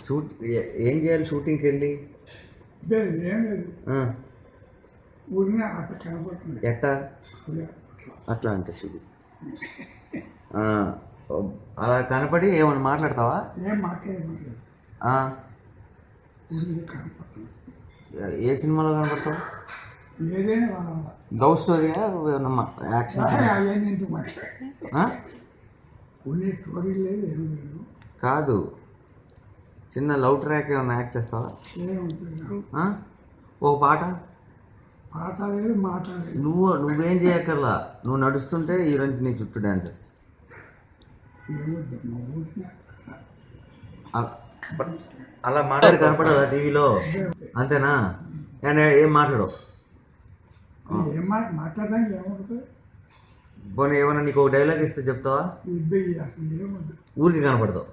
Shoot ఏం చేయాలి షూటింగ్కి వెళ్ళి? ఏం లేదు, ఊరినే అట్లా కనపడుతుంది. ఎట్టా అట్లా అంటే చూడు, అలా కనపడి ఏమన్నా మాట్లాడతావా? ఏం మాట్లాడలేదు, కనపడుతుంది. ఏ సినిమాలో కనపడతావు? ఏదైనా లవ్ స్టోరీయా యాక్షన్? అవన్నీ ఎందుకు మాట్లాడాలి? స్టోరీ లేదు, ఏం లేదు. కాదు, చిన్న లవ్ ట్రాక్ ఏమన్నా యాక్ట్ చేస్తావా? ఓ పాట లేదు, మాట లేదు. నువ్వేం చేయక్కర్లా, నువ్వు నడుస్తుంటే హీరోయిన్ నీ చుట్టూ డాన్సెస్. అలా మాట్లాడి కనపడదా టీవీలో? అంతేనా? ఏం మాట్లాడవు? మాట్లాడడానికి ఏముంటుంది? పోనీ ఏమన్నా నీకు ఒక డైలాగ్ ఇస్తే చెప్తావా? అసలు ఏముంది, ఊరికి కనపడతావు.